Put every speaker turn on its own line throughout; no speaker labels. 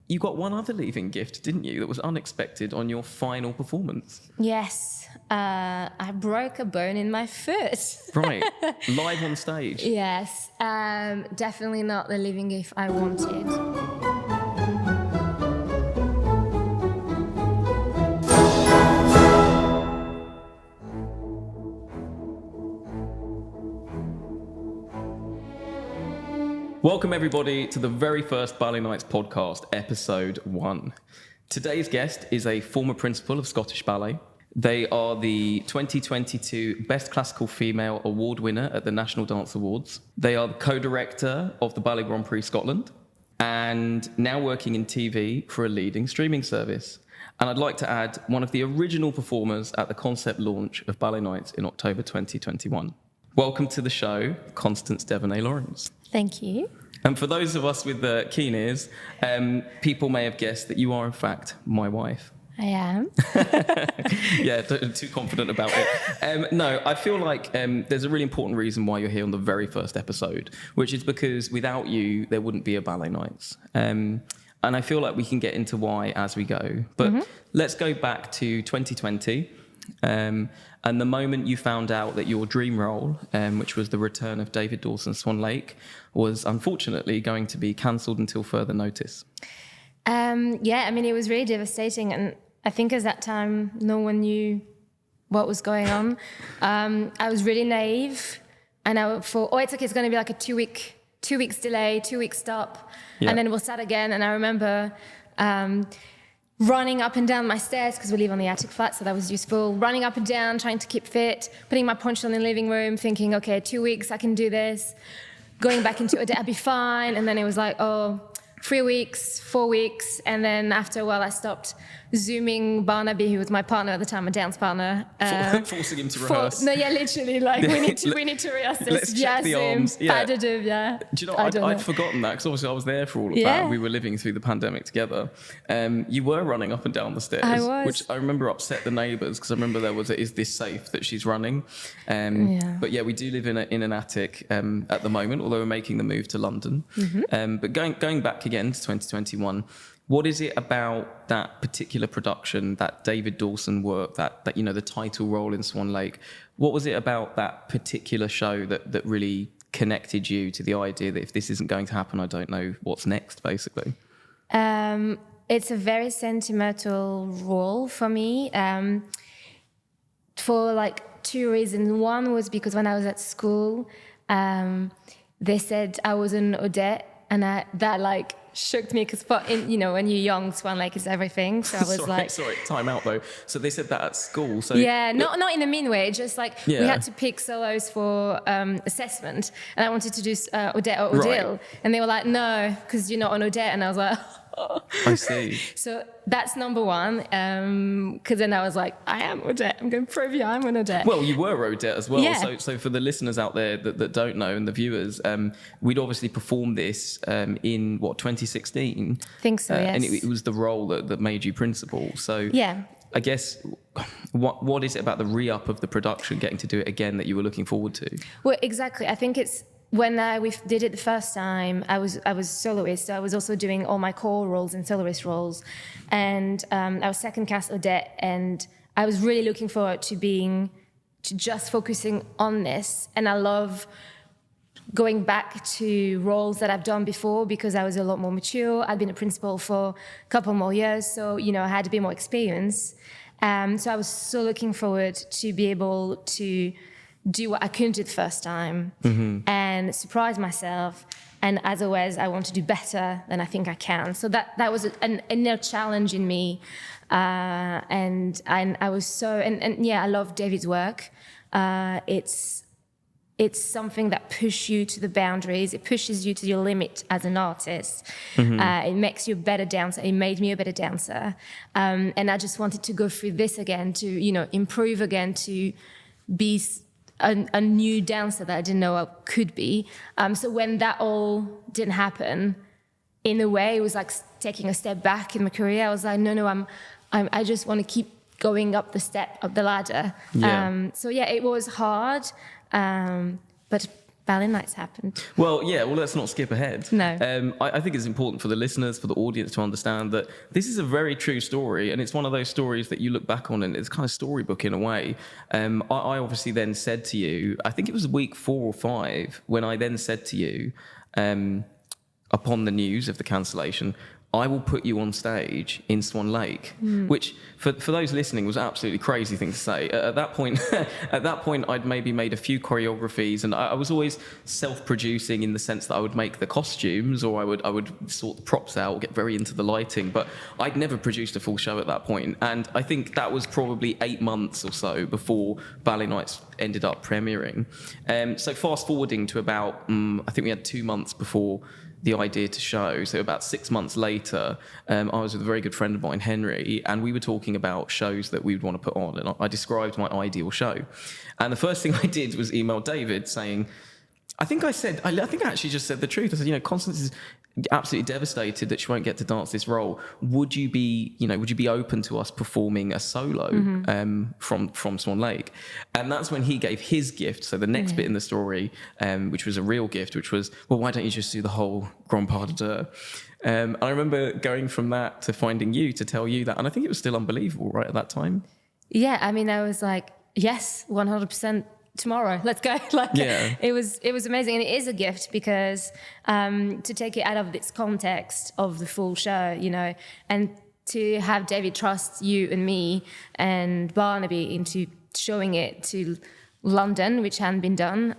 you got one other leaving gift, didn't you, that was unexpected on your final performance?
Yes, I broke a bone in my foot.
Right, live on stage.
Yes, definitely not the leaving gift I wanted.
Welcome everybody to the very first Ballet Nights Podcast, episode 1. Today's guest is a former principal of Scottish Ballet. They are the 2022 Best Classical Female Award winner at the National Dance Awards. They are the co-director of the Ballet Grand Prix Scotland and now working in TV for a leading streaming service. And I'd like to add one of the original performers at the concept launch of Ballet Nights in October 2021. Welcome to the show, Constance Devernay-Laurence.
Thank you.
And for those of us with keen ears, people may have guessed that you are, in fact, my wife.
I am.
Yeah, too confident about it. No, I feel like there's a really important reason why you're here on the very first episode, which is because without you, there wouldn't be a Ballet Nights. And I feel like we can get into why as we go. But let's go back to 2020. And the moment you found out that your dream role, which was the return of David Dawson Swan Lake, was unfortunately going to be cancelled until further notice.
Yeah, I mean, it was really devastating. And I think at that time, no one knew what was going on. I was really naive. And I thought, it's okay, it's going to be like a 2 weeks delay, 2 week stop. Yeah. And then we'll start again. And I remember running up and down my stairs, because we live on the attic flat, so that was useful. Running up and down, trying to keep fit, putting my poncho in the living room, thinking, okay, 2 weeks, I can do this. Going back into it, I'll be fine. And then it was like, 3 weeks, 4 weeks. And then after a while, I stopped Zooming Barnaby, who was my partner at the time, a dance partner.
Forcing him to rehearse.
No, yeah, literally, like, we need to rehearse this.
Let's check the arms.
Yeah.
Do you know, I'd forgotten that, because obviously I was there for all of that. We were living through the pandemic together. You were running up and down the stairs.
I was.
Which I remember upset the neighbours, because I remember there was is this safe that she's running? But yeah, we do live in an attic at the moment, although we're making the move to London. But going back again to 2021, what is it about that particular production, that David Dawson work, that the title role in Swan Lake? What was it about that particular show that really connected you to the idea that if this isn't going to happen, I don't know what's next, basically?
It's a very sentimental role for me, for like 2 reasons. One was because when I was at school, they said I was an Odette, and that like shook me, because when you're young, Swan Lake is everything. So I was
sorry, time out though. So they said that at school. So
yeah, not in a mean way. Just like we had to pick solos for assessment, and I wanted to do Odette or Odile, right. And they were like, no, because you're not an Odette, and I was like,
I see.
So that's number one, because then I was like, I am Odette. I'm going to prove you I'm an Odette.
Well, you were Odette as well.
Yeah.
So for the listeners out there that don't know, and the viewers, we'd obviously performed this in 2016.
I think so, yes.
And it was the role that made you principal. So
yeah.
I guess what is it about the re-up of the production, getting to do it again, that you were looking forward to?
Well, exactly. I think it's when we did it the first time, I was soloist, so I was also doing all my core roles and soloist roles, and I was second cast Odette, and I was really looking forward to just focusing on this. And I love going back to roles that I've done before, because I was a lot more mature. I'd been a principal for a couple more years, so I had a bit more experience. So I was so looking forward to be able to do what I couldn't do the first time, and surprise myself. And as always, I want to do better than I think I can. So that was an inner challenge in me. And I was I love David's work. It's something that pushes you to the boundaries. It pushes you to your limit as an artist. It makes you a better dancer. It made me a better dancer. And I just wanted to go through this again, to, improve again, to be a new dancer that I didn't know I could be. So when that all didn't happen, in a way, it was like taking a step back in my career. I was like, no, I just want to keep going up the ladder. Yeah. So yeah, it was hard, but Ballet Nights happened.
Well, yeah, well, let's not skip ahead.
No.
I think it's important for the listeners, for the audience to understand that this is a very true story, and it's one of those stories that you look back on and it's kind of storybook in a way. I obviously then said to you, I think it was week 4 or 5, when I then said to you, upon the news of the cancellation, I will put you on stage in Swan Lake, which for those listening was an absolutely crazy thing to say. At that point, I'd maybe made a few choreographies, and I was always self-producing in the sense that I would make the costumes, or I would sort the props out, get very into the lighting, but I'd never produced a full show at that point. And I think that was probably 8 months or so before Ballet Nights ended up premiering. So fast forwarding to about, I think we had 2 months before the idea to show. So about 6 months later, I was with a very good friend of mine, Henry, and we were talking about shows that we would want to put on. And I described my ideal show. And the first thing I did was email David saying, I think I actually just said the truth. I said, Constance is absolutely devastated that she won't get to dance this role. Would you be open to us performing a solo from Swan Lake? And that's when he gave his gift. So the next bit in the story, which was a real gift, which was, well, why don't you just do the whole Grand Pas de Deux? I remember going from that to finding you to tell you that, and I think it was still unbelievable right at that time.
Yeah, I mean, I was like, yes, 100%. Tomorrow, let's go. It was amazing, and it is a gift because to take it out of this context of the full show, and to have David trust you and me and Barnaby into showing it to London, which hadn't been done.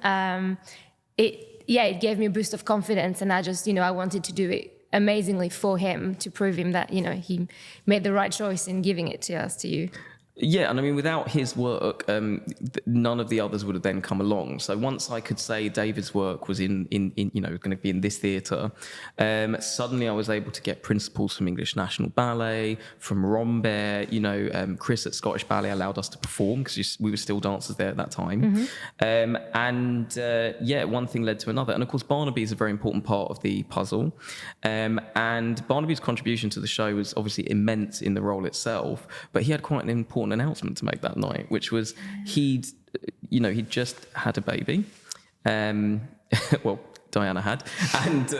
It gave me a boost of confidence, and I just I wanted to do it amazingly for him to prove him that he made the right choice in giving it to you.
Yeah, and I mean, without his work, none of the others would have then come along. So once I could say David's work was in going to be in this theatre, suddenly I was able to get principals from English National Ballet, from Rambert, Chris at Scottish Ballet allowed us to perform because we were still dancers there at that time. One thing led to another. And of course, Barnaby is a very important part of the puzzle. And Barnaby's contribution to the show was obviously immense in the role itself, but he had quite an important announcement to make that night, which was he'd just had a baby. Well, Diana had, and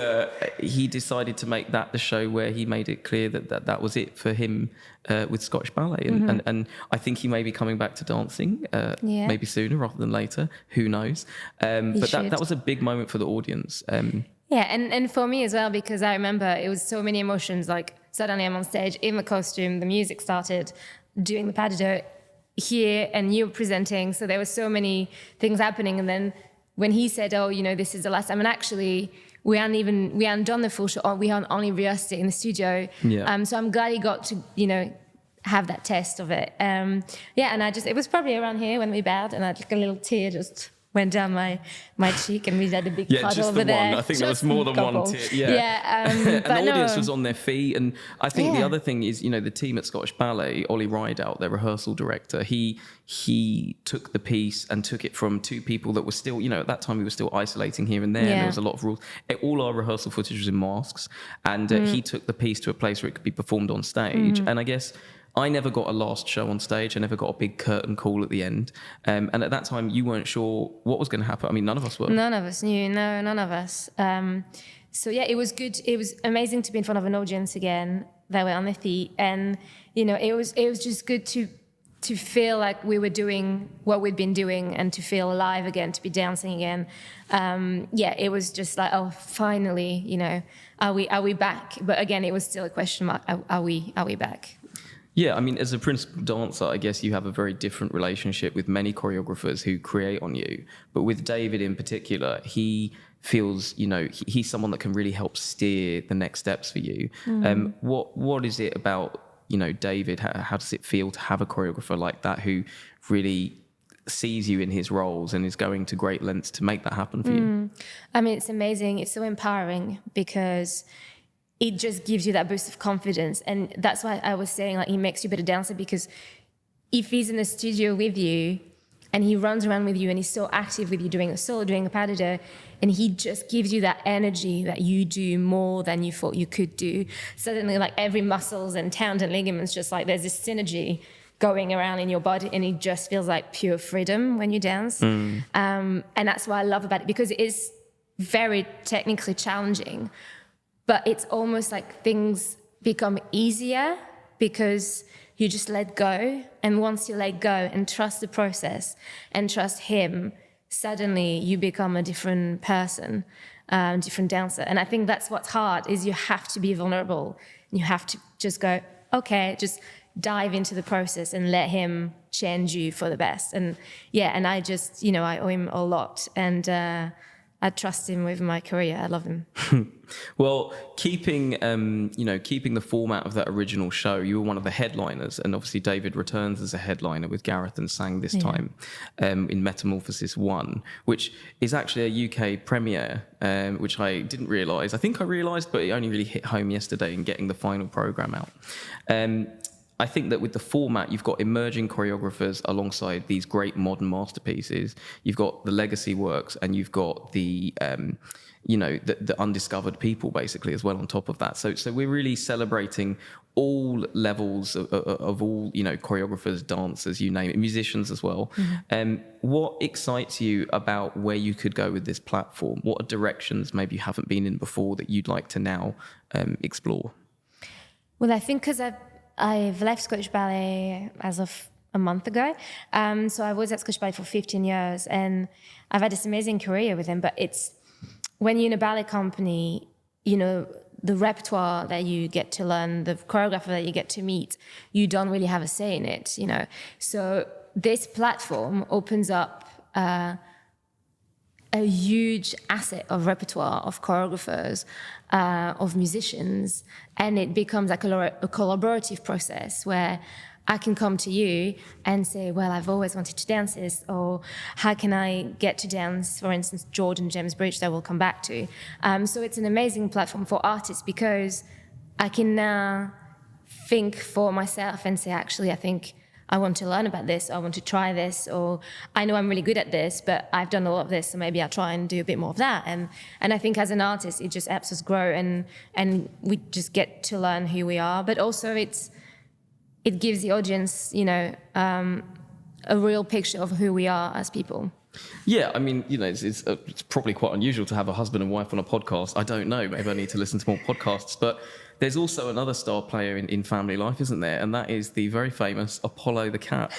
he decided to make that the show where he made it clear that was it for him with Scottish Ballet, and I think he may be coming back to dancing maybe sooner rather than later. Who knows? But that was a big moment for the audience.
And for me as well, because I remember it was so many emotions. Like suddenly I'm on stage in the costume, the music started, doing the pas de deux here, and you were presenting. So there were so many things happening. And then when he said, "Oh, this is the last time," and actually we hadn't done the full show. We hadn't only rehearsed it in the studio. Yeah. So I'm glad he got to have that test of it. And it was probably around here when we bowed, and a little tear just went down my cheek, and we had a big puddle over there.
I think there was more than one tear. And the audience was on their feet. And I think the other thing is, the team at Scottish Ballet, Ollie Rideout, their rehearsal director, he took the piece and took it from 2 people that were still, at that time we were still isolating here and there. And there was a lot of rules. All our rehearsal footage was in masks, and he took the piece to a place where it could be performed on stage. And I guess I never got a last show on stage. I never got a big curtain call at the end. And at that time, you weren't sure what was going to happen. I mean, none of us were.
None of us knew. No, none of us. It was good. It was amazing to be in front of an audience again. They were on their feet. And, it was just good to feel like we were doing what we'd been doing and to feel alive again, to be dancing again. It was just like, oh, finally, are we back? But again, it was still a question mark. Are we back?
Yeah, I mean, as a principal dancer, I guess you have a very different relationship with many choreographers who create on you. But with David in particular, he feels, he's someone that can really help steer the next steps for you. What is it about, David? How does it feel to have a choreographer like that who really sees you in his roles and is going to great lengths to make that happen for you?
I mean, it's amazing. It's so empowering because it just gives you that boost of confidence. And that's why I was saying, like, he makes you a better dancer, because if he's in the studio with you and he runs around with you and he's so active with you doing a solo, doing a pas de deux, and he just gives you that energy that you do more than you thought you could do. Suddenly, like, every muscles and tendon and ligaments, just like there's this synergy going around in your body, and it just feels like pure freedom when you dance. And that's what I love about it, because it is very technically challenging, but it's almost like things become easier because you just let go. And once you let go and trust the process and trust him, suddenly you become a different person, different dancer. And I think that's what's hard, is you have to be vulnerable. You have to just go, okay, just dive into the process and let him change you for the best. And and I just, I owe him a lot. And I trust him with my career. I love him.
Well, keeping the format of that original show, you were one of the headliners, and obviously David returns as a headliner with Gareth and Sang this time in Metamorphosis 1, which is actually a UK premiere, which I didn't realise. I think I realised, but it only really hit home yesterday in getting the final programme out. I think that with the format, you've got emerging choreographers alongside these great modern masterpieces. You've got the legacy works, and you've got the undiscovered people basically as well on top of that. So we're really celebrating all levels of all, choreographers, dancers, you name it, musicians as well. What excites you about where you could go with this platform? What are directions maybe you haven't been in before that you'd like to now explore?
Well, I think because I've left Scottish Ballet as of a month ago. So I was at Scottish Ballet for 15 years, and I've had this amazing career with him. But it's when you're in a ballet company, the repertoire that you get to learn, the choreographer that you get to meet, you don't really have a say in it, So this platform opens up a huge asset of repertoire, of choreographers, of musicians, and it becomes like a collaborative process where I can come to you and say, well, I've always wanted to dance this, or how can I get to dance, for instance, George and James Bridge, that we'll come back to. So it's an amazing platform for artists, because I can now think for myself and say, actually, I think I want to learn about this, I want to try this, or I know I'm really good at this, but I've done a lot of this, so maybe I'll try and do a bit more of that. And I think as an artist, it just helps us grow, and we just get to learn who we are. But also it gives the audience, a real picture of who we are as people.
Yeah, I mean, it's probably quite unusual to have a husband and wife on a podcast. I don't know, maybe I need to listen to more podcasts, but there's also another star player in family life, isn't there? And that is the very famous Apollo the cat,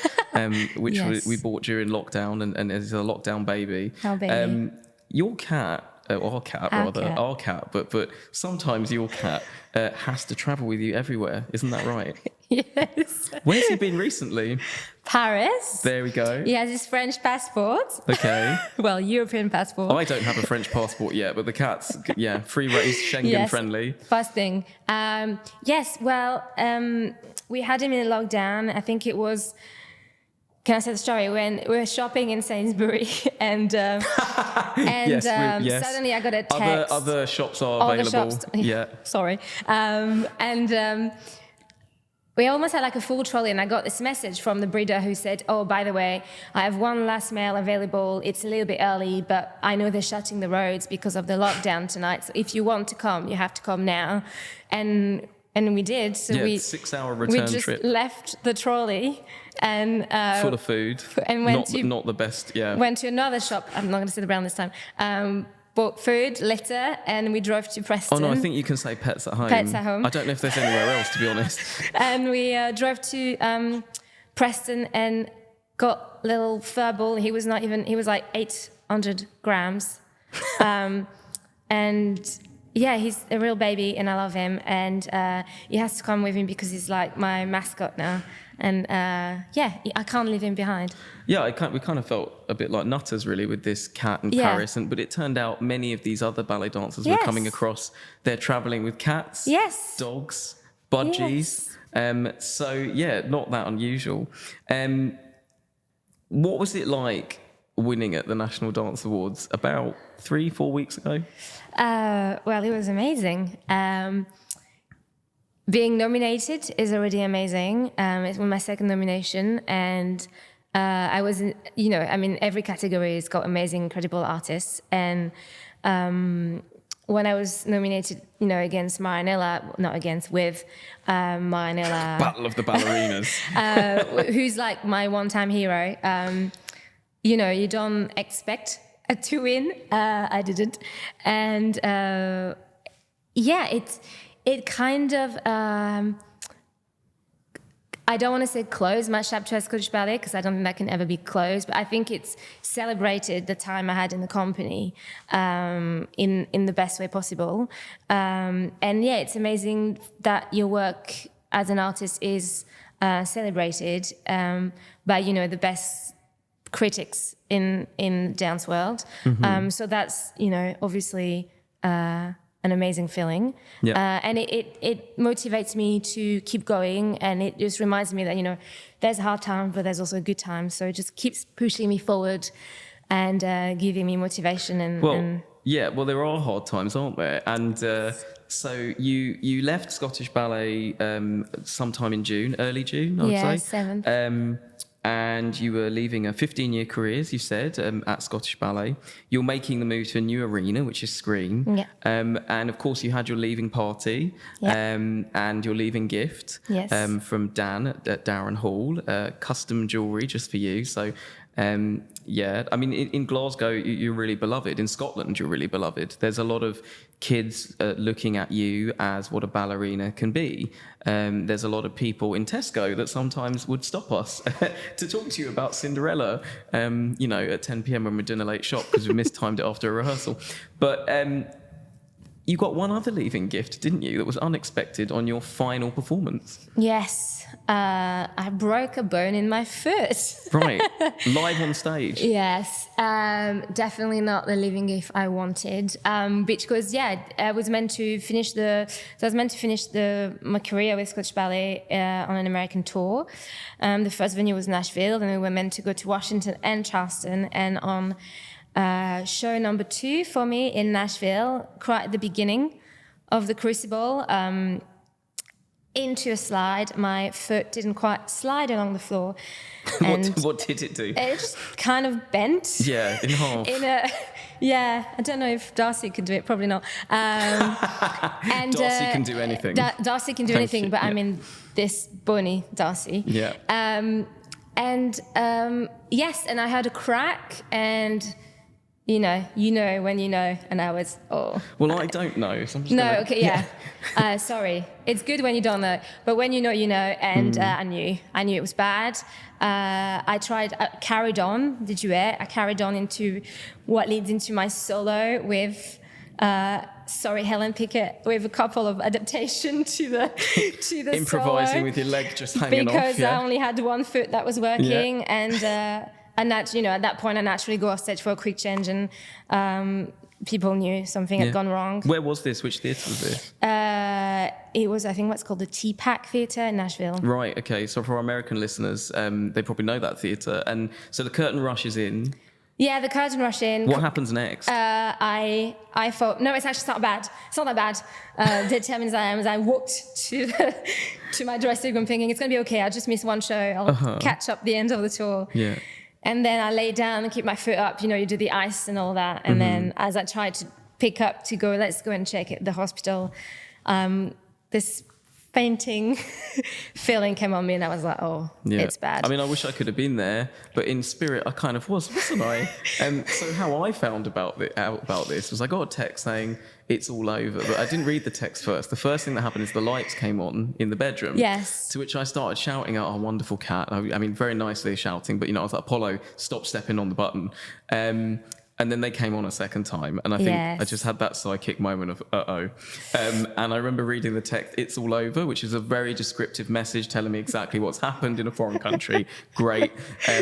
which
Yes.
we bought during lockdown, and it's a lockdown baby.
Our baby.
Your cat, our cat, but sometimes your cat has to travel with you everywhere, isn't that right?
Yes.
Where's he been recently?
Paris.
There we go.
He has his French passport.
Okay.
Well, European passport.
I don't have a French passport yet, but the cat's, free race, Schengen friendly.
First thing. Yes, well, we had him in lockdown. I think it was, can I say the story? When we were shopping in Sainsbury and
Yes.
Suddenly I got a text.
Other shops are
All the
available.
shops,
Yeah.
Sorry. We almost had like a full trolley, and I got this message from the breeder who said, oh, by the way, I have one last male available. It's a little bit early, but I know they're shutting the roads because of the lockdown tonight. So if you want to come, you have to come now. And we did. So we
6-hour return
just
trip.
Left the trolley and
Full of food.
And went
not the best, yeah.
Went to another shop. I'm not going to say the brand this time. Bought food, litter, and we drove to Preston.
Oh, no, I think you can say Pets at Home.
Pets at Home.
I don't know if there's anywhere else, to be honest.
And we drove to Preston and got little furball. He was like 800 grams. And yeah, he's a real baby, and I love him. And he has to come with me because he's like my mascot now. And I can't leave him behind.
Yeah, we kind of felt a bit like nutters, really, with this cat in Paris. But it turned out many of these other ballet dancers were coming across. They're travelling with cats, dogs, budgies. Yes. Not that unusual. What was it like winning at the National Dance Awards about 3-4 weeks ago?
Well, it was amazing. Being nominated is already amazing. It was my second nomination, and I was, every category has got amazing, incredible artists, and when I was nominated, against with Marinella.
Battle of the Ballerinas.
Who's like my one-time hero. You don't expect to win. I didn't. And it kind of, I don't want to say closed my chapter at Scottish Ballet because I don't think that can ever be closed, but I think it's celebrated the time I had in the company in the best way possible. It's amazing that your work as an artist is celebrated by, the best critics in the dance world. So that's, obviously an amazing feeling. And it motivates me to keep going, and it just reminds me that, there's a hard time, but there's also a good time. So it just keeps pushing me forward and giving me motivation.
Well, there are hard times, aren't there? And so you left Scottish Ballet sometime in June, early June, I would say. 7th. And you were leaving a 15-year career, as you said, at Scottish Ballet. You're making the move to a new arena, which is Screen.
Yeah.
And of course, you had your leaving party and your leaving gift from Dan at Darren Hall, custom jewellery just for you. So, I mean, in Glasgow, you're really beloved. In Scotland, you're really beloved. There's a lot of kids looking at you as what a ballerina can be. There's a lot of people in Tesco that sometimes would stop us to talk to you about Cinderella, at 10 p.m. when we're doing a late shop because we mistimed it after a rehearsal. But you got one other leaving gift, didn't you, that was unexpected on your final performance?
Yes. I broke a bone in my foot.
Right. Live on stage.
Yes. Definitely not the leaving gift I wanted. Because I was meant to finish my career with Scottish Ballet on an American tour. The first venue was Nashville, and we were meant to go to Washington and Charleston, and on show number 2 for me in Nashville, right at the beginning of the Crucible, into a slide. My foot didn't quite slide along the floor.
What did it do?
It just kind of bent.
Yeah, in half.
I don't know if Darcy could do it, probably not. And
Darcy can do anything.
Darcy can do anything, but I mean this bony Darcy.
Yeah.
Yes, and I had a crack, and you know when you know, and I was
Well, I don't know. So I'm just
sorry. It's good when you don't know, but when you know, and I knew it was bad. I carried on. Did you hear? I carried on into what leads into my solo with Helen Pickett, with a couple of adaptations to the
improvising
solo,
with your leg just hanging off.
Because I only had one foot that was working, and that, at that point I naturally go off stage for a quick change, and people knew something had gone wrong.
Where was this? Which theatre was this?
It was, I think, what's called the T-Pack Theatre in Nashville.
Right, okay. So for our American listeners, they probably know that theatre. And so the curtain rushes in.
Yeah, the curtain rush in.
What happens next?
I thought, no, it's actually not bad. It's not that bad. Determined as I am, as I walked to my dressing room thinking, it's going to be okay. I just missed one show. I'll catch up the end of the tour. Yeah. And then I lay down and keep my foot up. You do the ice and all that. And then as I tried to pick up to go, let's go and check at the hospital, this fainting feeling came on me, and I was like, it's bad.
I mean, I wish I could have been there, but in spirit I kind of wasn't I? So how I found out about this was I got a text saying it's all over, but I didn't read the text first. The first thing that happened is the lights came on in the bedroom.
Yes.
To which I started shouting out, "Oh, wonderful cat." I mean, very nicely shouting, but I was like, "Apollo, stop stepping on the button." And then they came on a second time, and I think I just had that psychic moment of and I remember reading the text, "It's all over," which is a very descriptive message telling me exactly what's happened in a foreign country. Great.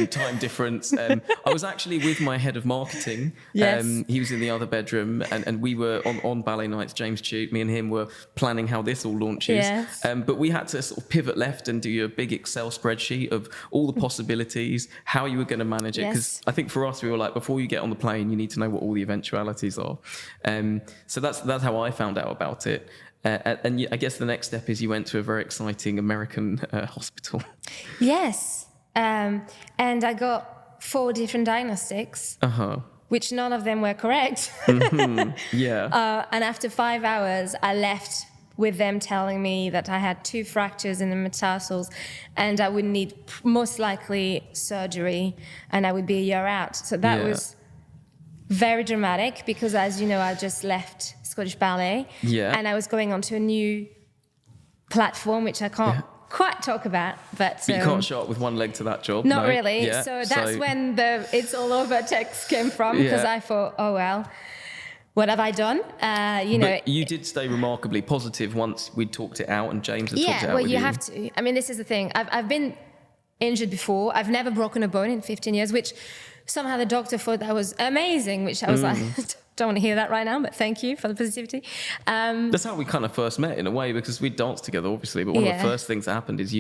Time difference. I was actually with my head of marketing.
Yes.
He was in the other bedroom, and we were on Ballet Nights, James Tuke, me and him were planning how this all launches.
Yes.
But we had to sort of pivot left and do a big Excel spreadsheet of all the possibilities, how you were going to manage it. Because I think for us, we were like, before you get on the plane, you need to know what all the eventualities are. So that's how I found out about it. And I guess the next step is you went to a very exciting American hospital.
Yes. And I got 4 different diagnostics. which none of them were correct.
Yeah.
And after 5 hours, I left with them telling me that I had 2 fractures in the metatarsals and I would need most likely surgery and I would be a year out. So that was very dramatic because, as you know, I just left Scottish Ballet and I was going onto a new platform, which I can't quite talk about. But
you can't show up with one leg to that job.
Not
no.
really.
Yeah.
So that's when the "it's all over" text came from, because I thought, oh, well, what have I done?
But you did stay remarkably positive once we'd talked it out and James had talked it out with you.
Yeah, well, you have to. I mean, this is the thing. I've been injured before. I've never broken a bone in 15 years, which somehow the doctor thought that was amazing, which I was like, don't want to hear that right now, but thank you for the positivity.
That's how we kind of first met in a way, because we danced together, obviously, but one of the first things that happened is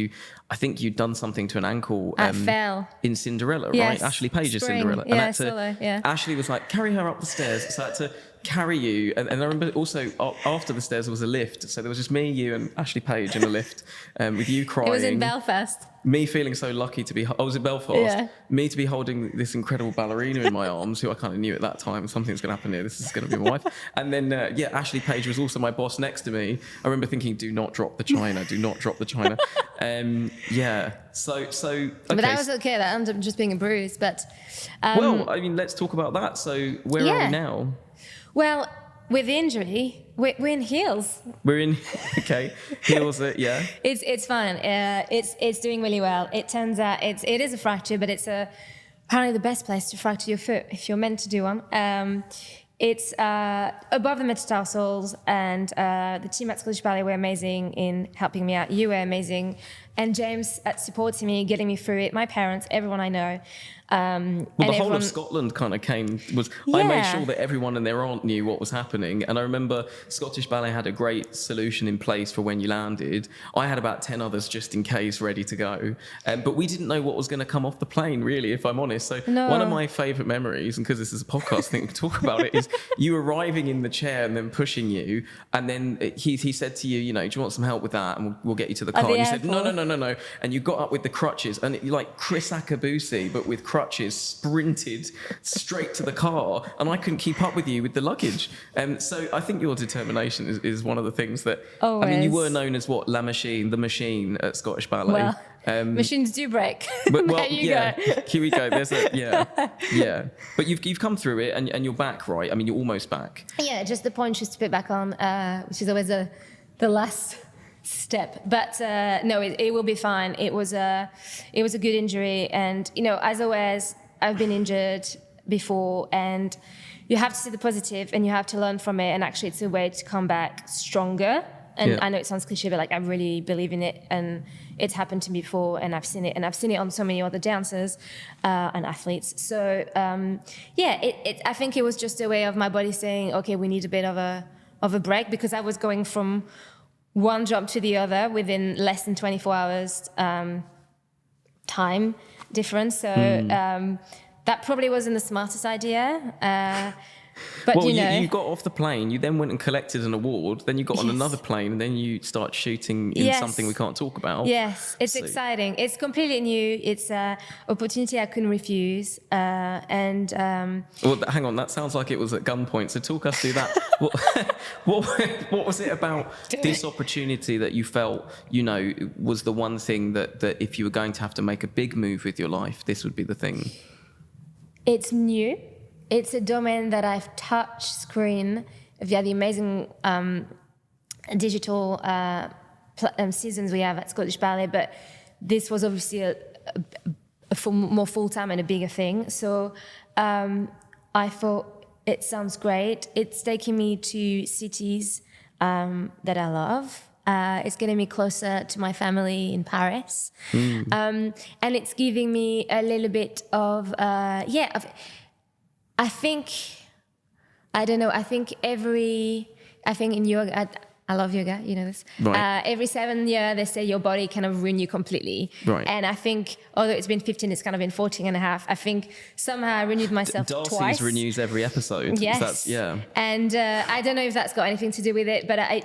I think you'd done something to an ankle.
I fell.
In Cinderella,
Yes.
right? Ashley Page's
Spring.
Cinderella.
Yeah,
and Ashley was like, carry her up the stairs. So I had to carry you. And I remember also after the stairs there was a lift. So there was just me, you and Ashley Page in a lift with you crying.
It was in Belfast.
Me feeling so lucky to be... I was in Belfast.
Yeah.
Me to be holding this incredible ballerina in my arms, who I kind of knew at that time, something's going to happen here. This is going to be my wife. And then, Ashley Page was also my boss next to me. I remember thinking, do not drop the china. Do not drop the china. So... Okay.
But that was okay. That ended up just being a bruise. But
well, I mean, let's talk about that. So where are we now?
Well, with injury, we're in heels.
We're in, heels.
It's fine. It's doing really well. It turns out it is a fracture, but it's apparently the best place to fracture your foot if you're meant to do one. It's above the metatarsals, and the team at Scottish Ballet were amazing in helping me out. You were amazing, and James at supporting me, getting me through it. My parents, everyone I know.
The whole of Scotland kind of I made sure that everyone and their aunt knew what was happening. And I remember Scottish Ballet had a great solution in place for when you landed. I had about 10 others just in case ready to go. But we didn't know what was going to come off the plane, really, if I'm honest. So one of my favourite memories, and because this is a podcast, I think we can talk about it, is you arriving in the chair and then pushing you. And then he said to you, do you want some help with that? And we'll get you to the car. And you said, no. And you got up with the crutches. And you like Chris Akabusi, but with crutches, sprinted straight to the car, and I couldn't keep up with you with the luggage. So I think your determination is one of the things that...
Always.
I mean, you were known as the machine at Scottish Ballet.
Well, machines do break.
But,
there you go.
Here we go. There's But you've come through it, and you're back, right? I mean, you're almost back.
Yeah, just the point just to put back on, which is always the last step, but no, it will be fine. It was a good injury, and as always, I've been injured before, and you have to see the positive and you have to learn from it, and actually it's a way to come back stronger. And I know it sounds cliche, but like I really believe in it, and it's happened to me before, and I've seen it on so many other dancers and athletes. So I think it was just a way of my body saying, okay, we need a bit of a break, because I was going from one job to the other within less than 24 hours time difference. So that probably wasn't the smartest idea. But
you got off the plane, you then went and collected an award, then you got on another plane, and then you start shooting in something we can't talk about.
Yes, it's exciting. It's completely new. It's an opportunity I couldn't refuse.
Well, hang on, that sounds like it was at gunpoint. So talk us through that. what was it about this opportunity that you felt, was the one thing that if you were going to have to make a big move with your life, this would be the thing?
It's new. It's a domain that I've touched screen via the amazing digital seasons we have at Scottish Ballet, but this was obviously a more full-time and a bigger thing. So I thought it sounds great. It's taking me to cities that I love. It's getting me closer to my family in Paris. And it's giving me a little bit of, I think in yoga, I love yoga, you know this.
Right.
Every 7 years, they say your body kind of renew completely.
Right.
And I think, although it's been 15, it's kind of been 14 and a half. I think somehow I renewed myself
Darcy's
twice.
renews every episode.
Yes. And I don't know if that's got anything to do with it, but I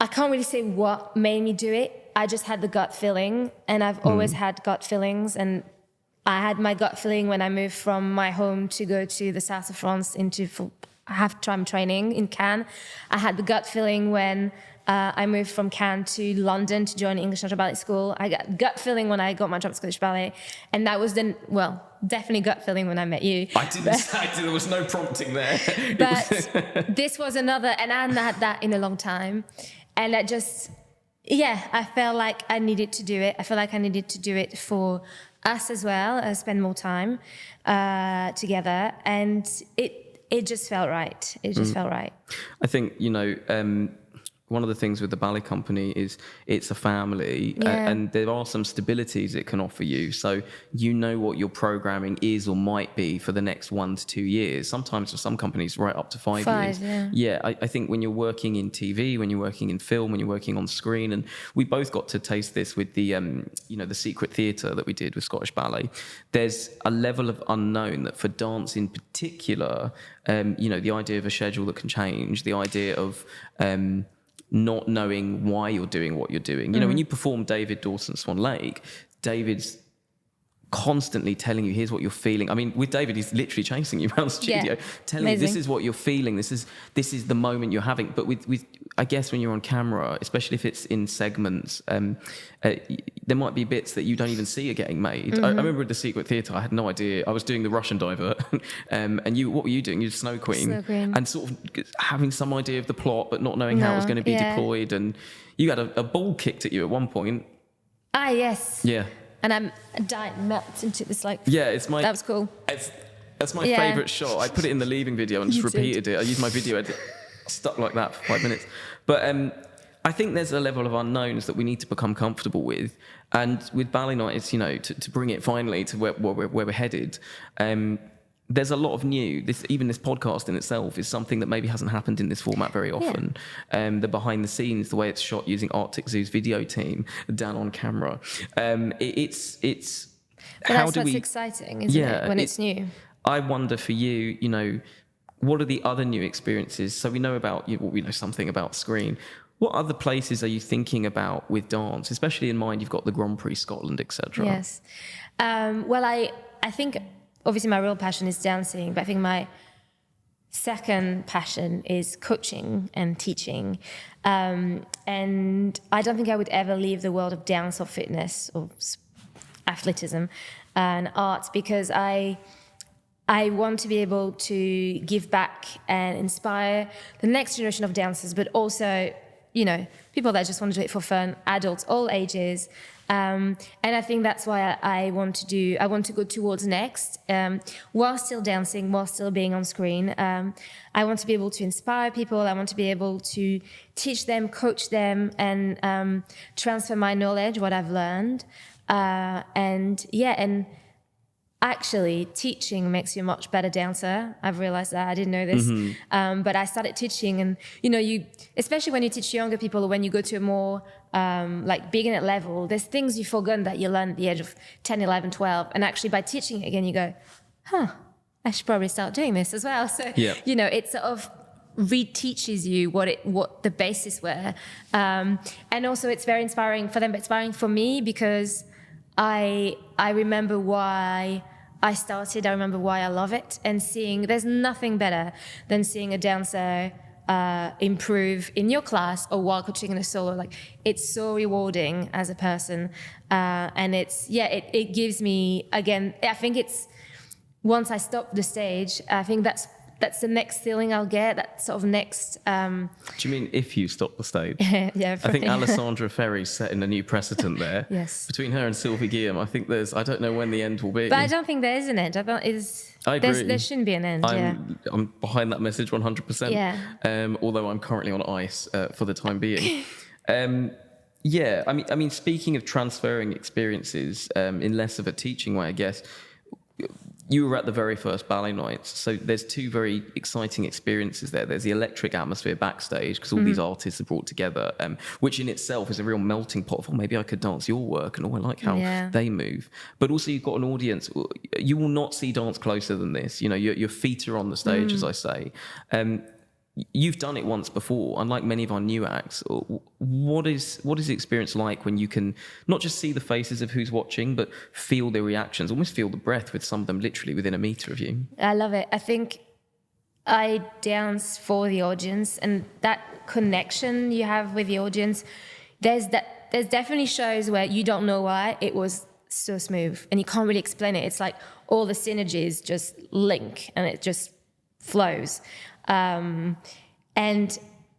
can't really say what made me do it. I just had the gut feeling, and I've always had gut feelings, and I had my gut feeling when I moved from my home to go to the south of France into half-time training in Cannes. I had the gut feeling when I moved from Cannes to London to join English National Ballet School. I got gut feeling when I got my job at Scottish Ballet. And that was definitely gut feeling when I met you.
There was no prompting there.
But this was another, and I hadn't had that in a long time. And that just, I felt like I needed to do it. I felt like I needed to do it for us as well, spend more time together. And it just felt right. It just felt right.
I think, one of the things with the ballet company is it's a family, and there are some stabilities it can offer you. So what your programming is or might be for the next 1 to 2 years. Sometimes for some companies, right up to 5 years. I think when you're working in TV, when you're working in film, when you're working on screen, and we both got to taste this with the the Secret Theatre that we did with Scottish Ballet. There's a level of unknown that for dance in particular, the idea of a schedule that can change, the idea of not knowing why you're doing what you're doing. When you perform David Dawson Swan Lake, David's constantly telling you, here's what you're feeling. I mean, with David, he's literally chasing you around the studio, telling you this is what you're feeling, this is the moment you're having. But with I guess when you're on camera, especially if it's in segments, there might be bits that you don't even see are getting made. I remember with the Secret Theatre, I had no idea. I was doing the Russian divert, and what were you doing? You were Snow Queen. And sort of having some idea of the plot, but not knowing how it was going to be deployed. And you had a ball kicked at you at one point.
Ah, yes.
Yeah.
And I'm dying, melt into this that was cool.
That's my favourite shot. I put it in the leaving video and just repeated it. I used my video edit, stuck like that for 5 minutes. But I think there's a level of unknowns that we need to become comfortable with. And with Ballet Nights, to bring it finally to where we're headed, there's a lot of new. This podcast in itself is something that maybe hasn't happened in this format very often. The behind the scenes, the way it's shot using Arctic Zoo's video team, down on camera. It's.
But that's what's exciting, isn't it? When it's new.
I wonder for you, what are the other new experiences? So we know about we know something about screen. What other places are you thinking about with dance, especially in mind? You've got the Grand Prix Scotland, etc.
Yes. I think. Obviously, my real passion is dancing, but I think my second passion is coaching and teaching. And I don't think I would ever leave the world of dance or fitness or athleticism and arts, because I want to be able to give back and inspire the next generation of dancers, but also, people that just want to do it for fun, adults, all ages. And I think that's why I want to go towards next, while still dancing, while still being on screen. I want to be able to inspire people. I want to be able to teach them, coach them, and transfer my knowledge, what I've learned. And actually, teaching makes you a much better dancer. I've realized that. I didn't know this. But I started teaching, and especially when you teach younger people, or when you go to a more beginner level, there's things you've forgotten that you learn at the age of 10, 11, 12. And actually by teaching it again, you go, I should probably start doing this as well. So, it sort of reteaches you what the basis were. And also it's very inspiring for them, but inspiring for me, because I remember why I started. I remember why I love it, and there's nothing better than seeing a dancer improve in your class or while coaching in a solo. It's so rewarding as a person, and it gives me, again, I think it's, once I stop the stage, I think that's the next feeling I'll get, that sort of next... Do
you mean if you stop the stage?
Yeah.
I think Alessandra Ferry's setting a new precedent there.
Yes.
Between her and Sylvie Guillaume, I think I don't know when the end will be.
But I don't think there is an end. I agree. There shouldn't be an end,
I'm behind that message 100%.
Yeah.
Although I'm currently on ice for the time being. I mean, speaking of transferring experiences in less of a teaching way, I guess, you were at the very first Ballet Nights, so there's two very exciting experiences there. There's the electric atmosphere backstage, because all these artists are brought together, which in itself is a real melting pot of, maybe I could dance your work, and I like how they move. But also you've got an audience. You will not see dance closer than this. Your feet are on the stage, as I say. you've done it once before, unlike many of our new acts. What is the experience like when you can not just see the faces of who's watching, but feel their reactions, almost feel the breath with some of them literally within a meter of you?
I love it. I think I dance for the audience, and that connection you have with the audience, there's definitely shows where you don't know why it was so smooth and you can't really explain it. It's like all the synergies just link and it just flows. And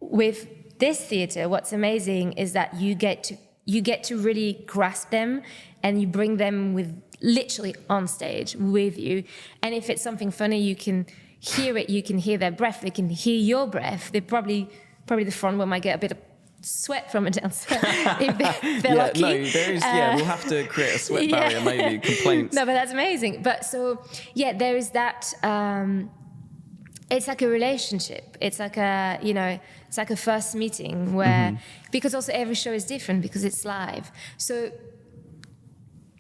with this theatre, what's amazing is that you get to really grasp them, and you bring them with literally on stage with you. And if it's something funny, you can hear it. You can hear their breath. They can hear your breath. They probably the front one might get a bit of sweat from a dancer if they're lucky.
No, there is. We'll have to create a sweat barrier, maybe complaints.
No, but that's amazing. But so there is that. It's like a relationship. It's like it's like a first meeting where, because also every show is different because it's live. So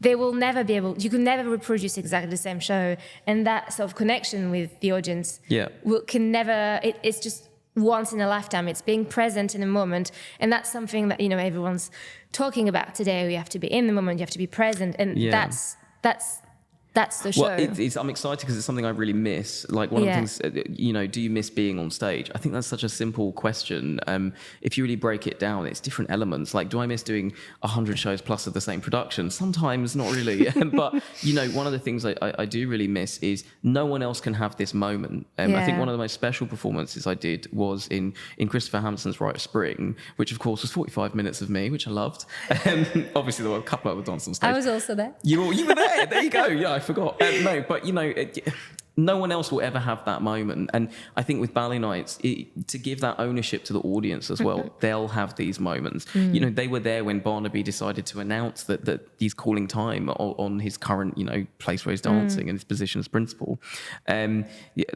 they will never be able, you can never reproduce exactly the same show. And that sort of connection with the audience it's just once in a lifetime. It's being present in a moment. And that's something that, everyone's talking about today. You have to be in the moment, you have to be present. And that's the show.
Well, I'm excited because it's something I really miss. Like one of the things, do you miss being on stage? I think that's such a simple question. If you really break it down, it's different elements. Like, do I miss doing 100 shows plus of the same production? Sometimes, not really. But, one of the things I do really miss is no one else can have this moment. I think one of the most special performances I did was in Christopher Hampson's Rite of Spring, which of course was 45 minutes of me, which I loved. Obviously, there were a couple of other dancers on stage.
I was also there.
You were there. There you go. Yeah, I forgot. No, but no one else will ever have that moment. And I think with Ballet Nights, to give that ownership to the audience as well, they'll have these moments. They were there when Barnaby decided to announce that he's calling time on his current, place where he's dancing and his position as principal.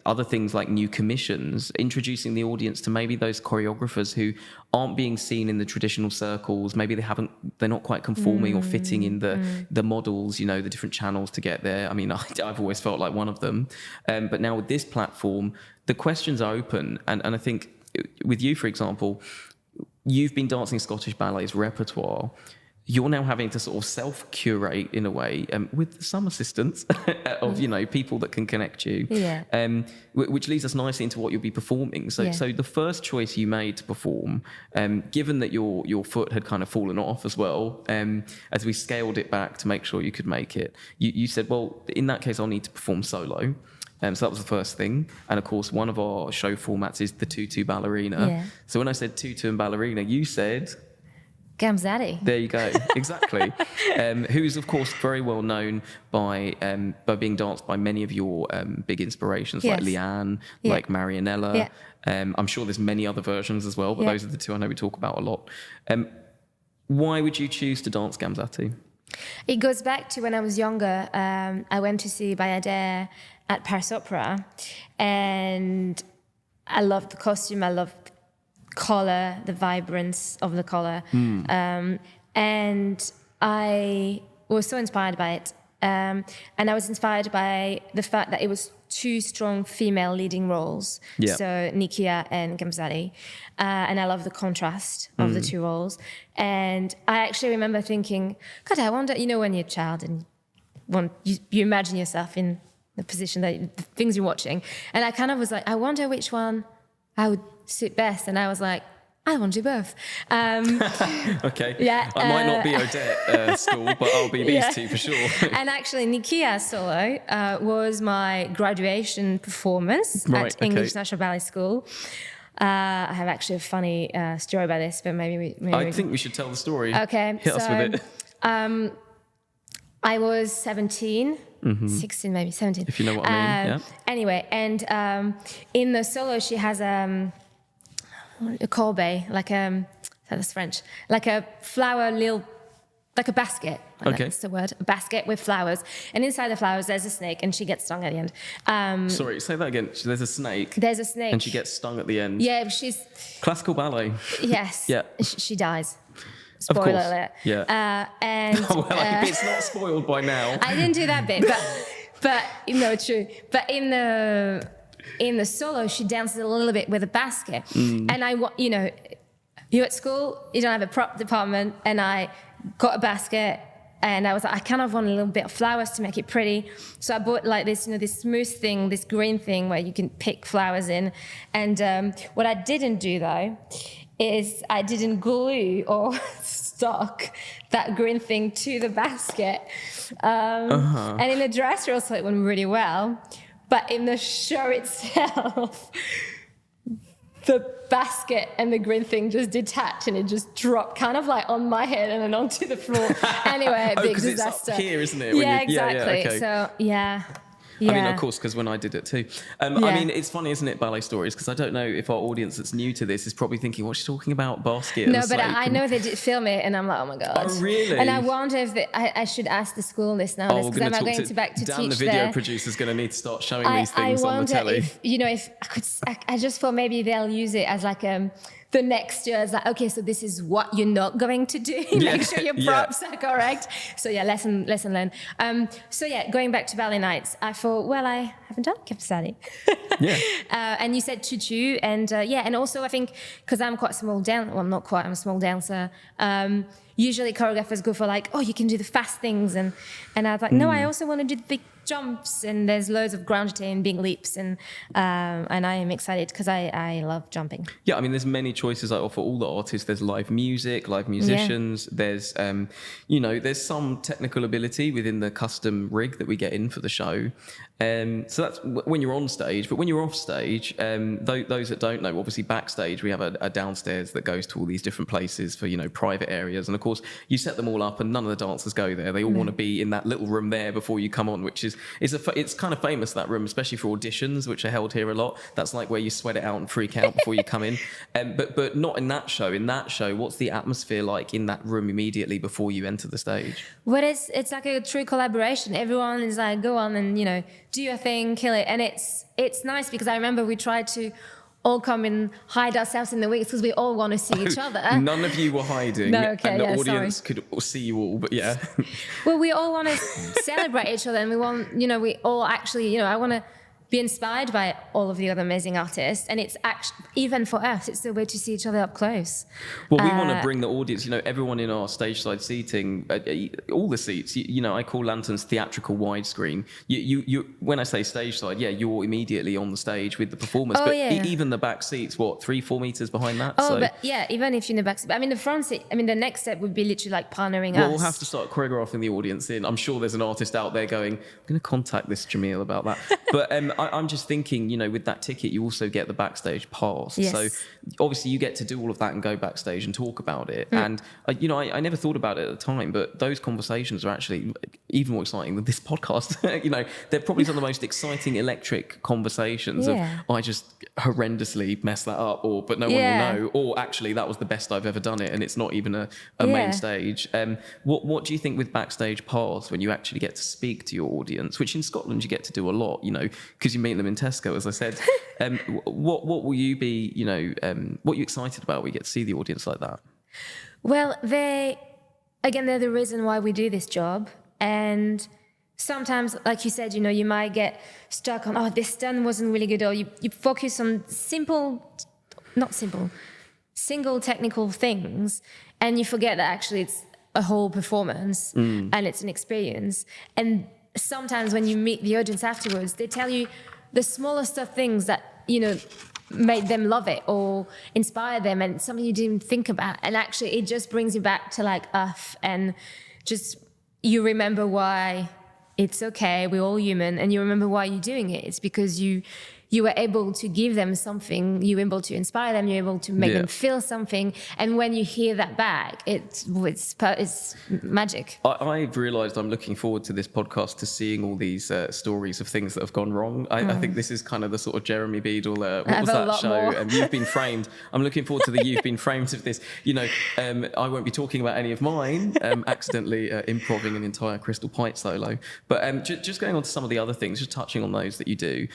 Other things like new commissions, introducing the audience to maybe those choreographers who aren't being seen in the traditional circles. Maybe they're not quite conforming or fitting in the models, the different channels to get there. I mean, I've always felt like one of them. But now with this platform, the questions are open. And I think with you, for example, you've been dancing Scottish Ballet's repertoire. You're now having to sort of self-curate in a way with some assistance of, people that can connect you. Which leads us nicely into what you'll be performing. So the first choice you made to perform, given that your foot had kind of fallen off as well, as we scaled it back to make sure you could make it, you said, well, in that case, I'll need to perform solo. So that was the first thing. And of course, one of our show formats is the tutu ballerina. So when I said tutu and ballerina, you said...
Gamzatti.
There you go. Exactly. Who's, of course, very well known by being danced by many of your big inspirations, like Leanne, like Marianella. I'm sure there's many other versions as well, but those are the two I know we talk about a lot. Why would you choose to dance Gamzatti?
It goes back to when I was younger. I went to see Bayadère at Paris Opera, and I loved the costume. I loved color, the vibrance of the color, and I was so inspired by it. And I was inspired by the fact that it was two strong female leading roles, so Nikia and Gamzatti, and I love the contrast of the two roles. And I actually remember thinking, God, I wonder, when you're a child and you imagine yourself in the position that the things you're watching, and I kind of was like, I wonder which one I would suit best. And I was like, I want to do both.
Okay. Yeah. I might not be Odette school, but I'll be these two for sure.
And actually, Nikia's solo was my graduation performance at English National Ballet School. I have actually a funny story about this, but maybe
I think we should tell the story.
Okay.
Hit us with it.
I was 17, 16, maybe 17.
If you know what I mean,
Anyway, and in the solo, she has a corbeille, that's French, like a flower like a basket. That's the word, a basket with flowers. And inside the flowers, there's a snake, and she gets stung at the end.
Sorry, say that again. There's a snake.
There's a snake.
And she gets stung at the end.
Yeah, she's...
Classical ballet.
Yes.
Yeah.
She dies.
Spoiler
Spoiler alert.
Yeah.
And
it's not spoiled by now.
I didn't do that bit, but no, true. But in the in the solo, she dances a little bit with a basket. And you're at school, you don't have a prop department, and I got a basket, and I was like, I kind of want a little bit of flowers to make it pretty. So I bought like this, this smooth thing, this green thing where you can pick flowers in. And what I didn't do though, is I didn't glue or stock that green thing to the basket. And in the dress rehearsal, it went really well. But in the show itself, the basket and the green thing just detached and it just dropped kind of like on my head and then onto the floor. Anyway, big disaster.
It's up here, isn't it?
Yeah, exactly.
Okay.
So, yeah.
I mean, of course, because when I did it too. I mean, it's funny, isn't it, ballet stories? Because I don't know if our audience that's new to this is probably thinking, what's she talking about, basket?
No, but I know they did film it, and I'm like, oh my God.
Oh, really?
And I wonder if I should ask the school this now, because I'm going to back to
Dan,
teach
the video
there.
producer's going to need to start showing these things on the telly.
I wonder if I could, I just thought maybe they'll use it as like the next year is like, okay, so this is what you're not going to do. Make sure your props are correct. So yeah, lesson learned. So yeah, going back to Ballet Nights, I thought, well, I haven't done Capsali. And you said tutu, and and also I think because I'm quite a small dancer, well, not quite, I'm a small dancer. Usually choreographers go for like, oh, you can do the fast things, and I was like, no, I also want to do the big jumps, and there's loads of ground and big leaps, and I am excited because I love jumping.
Yeah, I mean, there's many choices I offer all the artists. There's live music, live musicians. There's there's some technical ability within the custom rig that we get in for the show. So that's when you're on stage. But when you're off stage, those that don't know, obviously backstage we have a downstairs that goes to all these different places for private areas, and of course you set them all up, and none of the dancers go there. They all want to be in that little room there before you come on, which is it's kind of famous, that room, especially for auditions, which are held here a lot. That's like where you sweat it out and freak out before you come in. But not in that show. In that show, what's the atmosphere like in that room immediately before you enter the stage?
Well, it's like a true collaboration. Everyone is like, go on and do your thing, kill it, and it's nice because I remember we tried to all come and hide ourselves in the wings because we all want to see each other.
None of you were hiding.
No, okay,
and the audience could see you all, but yeah.
Well, we all want to celebrate each other, and we want, we all actually, I want to be inspired by all of the other amazing artists, and it's actually, even for us, it's the way to see each other up close.
Well, we want to bring the audience, everyone in our stage side seating, all the seats, I call Lanterns theatrical widescreen. You when I say stage side, you're immediately on the stage with the performers, even the back seats, 3-4 meters behind that?
But even if you're in the back seat, the front seat, the next step would be literally like partnering us.
Well, we'll have to start choreographing the audience in. I'm sure there's an artist out there going, I'm going to contact this Jamiel about that. But I'm just thinking, with that ticket, you also get the backstage pass.
Yes.
So obviously you get to do all of that and go backstage and talk about it. And, I never thought about it at the time, but those conversations are actually even more exciting than this podcast. They're probably some of the most exciting electric conversations of, I just horrendously messed that up, but no one will know. Or actually, that was the best I've ever done it, and it's not even a main stage. What do you think with backstage pass when you actually get to speak to your audience, which in Scotland you get to do a lot, because you meet them in Tesco, as I said. What will you be, what are you excited about when you get to see the audience like that?
Well, they're the reason why we do this job. And sometimes, like you said, you might get stuck on, this stunt wasn't really good, or you focus on single technical things, and you forget that actually it's a whole performance and it's an experience. And sometimes when you meet the audience afterwards, they tell you the smallest of things that, made them love it or inspire them, and something you didn't think about. And actually it just brings you back to like earth, and just you remember why it's okay, we're all human, and you remember why you're doing it. It's because you were able to give them something, you were able to inspire them, you're able to make them feel something. And when you hear that back, it's magic.
I've realised I'm looking forward to this podcast to seeing all these stories of things that have gone wrong. I think this is kind of the sort of Jeremy Beadle, what was that show? You've Been Framed. I'm looking forward to the You've Been Framed of this. I won't be talking about any of mine, accidentally improving an entire Crystal Pite solo. But just going on to some of the other things, just touching on those that you do.